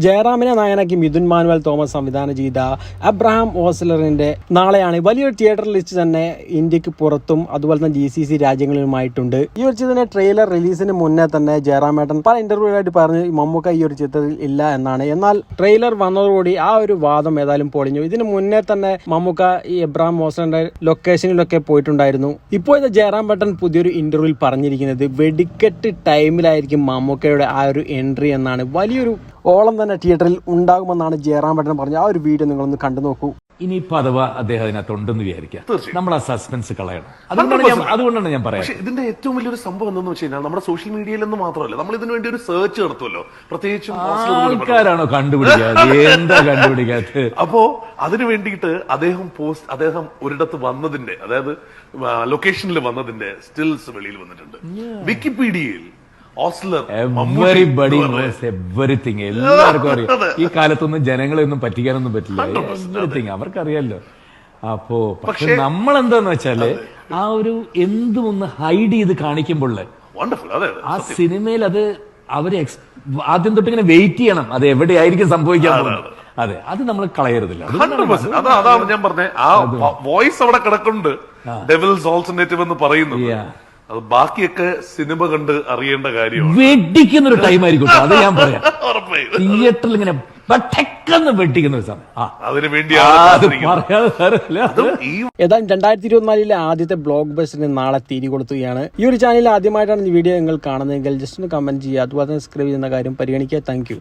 ജയറാമിനെ നായകനാക്കി Mithun manual Thomas സംവിധാനം ചെയ്ത അബ്രഹാം ഓസ്ലറിന്റെ നാളെയാണ് വലിയൊരു തിയേറ്റർ ലിസ്റ്റ് തന്നെ ഇന്ത്യക്ക് പുറത്തും അതുപോലെ തന്നെ GCC രാജ്യങ്ങളിലുമായിട്ടുണ്ട്. ഈ ഒരു ചിത്രത്തിന്റെ ട്രെയിലർ റിലീസിന് മുന്നേ തന്നെ ജയറാമേട്ടൻ പല ഇന്റർവ്യൂലായിട്ട് പറഞ്ഞ് മമ്മൂക്ക ഈ ഒരു ചിത്രത്തിൽ ഇല്ല എന്നാണ്. എന്നാൽ ട്രെയിലർ വന്നതോടുകൂടി ആ ഒരു വാദം ഏതായാലും പൊളിഞ്ഞു. ഇതിന് മുന്നേ തന്നെ മമ്മൂക്ക ഈ അബ്രഹാം ഓസ്ലറിന്റെ ലൊക്കേഷനിലൊക്കെ പോയിട്ടുണ്ടായിരുന്നു. ഇപ്പോഴത്തെ ജയറാമേട്ടൻ പുതിയൊരു ഇന്റർവ്യൂവിൽ പറഞ്ഞിരിക്കുന്നത് വെടിക്കെട്ട് ടൈമിലായിരിക്കും മമ്മൂക്കയുടെ ആ ഒരു എൻട്രി എന്നാണ്. വലിയൊരു ഓളം തന്നെ തിയേറ്ററിൽ ഉണ്ടാകുമെന്നാണ് ജയറാമേട്ടൻ പറഞ്ഞ ആ ഒരു വീഡിയോ നിങ്ങളൊന്ന് കണ്ടു നോക്കൂ. ഇനിയിപ്പോ അഥവാ അദ്ദേഹം അതിനകത്തുണ്ടെന്ന് വിചാരിക്കാം, നമ്മൾ ആ സസ്പെൻസ് കളയണം. അതുകൊണ്ടാണ് ഞാൻ പറയാം. പക്ഷേ ഇതിന്റെ ഏറ്റവും വലിയൊരു സംഭവം എന്തെന്ന് വെച്ച് കഴിഞ്ഞാൽ നമ്മുടെ സോഷ്യൽ മീഡിയയിൽ നിന്ന് മാത്രമല്ല, നമ്മൾ ഇതിനു വേണ്ടി ഒരു സെർച്ച് നടത്തുമല്ലോ, പ്രത്യേകിച്ചും ആൾക്കാരാണോ കണ്ടുപിടിക്കാതെ എന്താ കണ്ടുപിടിക്കാത്ത. അപ്പോ അതിനു വേണ്ടിയിട്ട് അദ്ദേഹം ഒരിടത്ത് വന്നതിന്റെ, അതായത് ലൊക്കേഷനിൽ വന്നതിന്റെ സ്റ്റിൽസ് വെളിയിൽ വന്നിട്ടുണ്ട്. വിക്കിപീഡിയയിൽ ഓസ്ലർ എവരിബഡി നോസ് എവരിത്തിങ്, എല്ലാവർക്കും അറിയാം. ഈ കാലത്തൊന്നും ജനങ്ങളെയൊന്നും പറ്റിക്കാനൊന്നും പറ്റില്ല, എവരിത്തിങ് അവർക്കറിയാലോ. അപ്പോ പക്ഷെ നമ്മൾ എന്താന്ന് വെച്ചാല് ആ ഒരു എന്തും ഒന്ന് ഹൈഡ് ചെയ്ത് കാണിക്കുമ്പോൾ ആ സിനിമയിൽ അത് അവര് ആദ്യം തൊട്ട് ഇങ്ങനെ വെയിറ്റ് ചെയ്യണം, അത് എവിടെയായിരിക്കും സംഭവിക്കാൻ പോകുന്നത്. അതെ, അത് നമ്മൾ കളയരുതില്ല. അതാണ് ഞാൻ പറഞ്ഞത്. ആ വോയിസ് അവിടെ കിടക്കുന്നുണ്ട്, ഡെവിൾസ് ഓൾട്ടർനേറ്റീവ് എന്ന് പറയുന്നു. അത് ബാക്കിയൊക്കെ സിനിമ കണ്ട് അറിയേണ്ട കാര്യമാണ്. വെട്ടിക്കുന്ന ഒരു ടൈം ആയിരിക്കും അത്, ഞാൻ പറയാം. തിയേറ്ററിൽ ഇങ്ങനെ പെട്ടെന്ന് വെട്ടിക്കുന്ന ഒരു സമയം, അതിനു വേണ്ടി ഏതായാലും 2024 ആദ്യത്തെ ബ്ലോക്ക് ബസ്റ്ററിന് നാളെ തിരി കൊടുക്കുകയാണ്. ഈ ഒരു ചാനലിൽ ആദ്യമായിട്ടാണ് ഈ വീഡിയോ നിങ്ങൾ കാണുന്നതെങ്കിൽ ജസ്റ്റ് ഒന്ന് കമന്റ് ചെയ്യുക, അതുപോലെ തന്നെ സബ്സ്ക്രൈബ് ചെയ്യുന്ന കാര്യം പരിഗണിക്കുക. Thank you.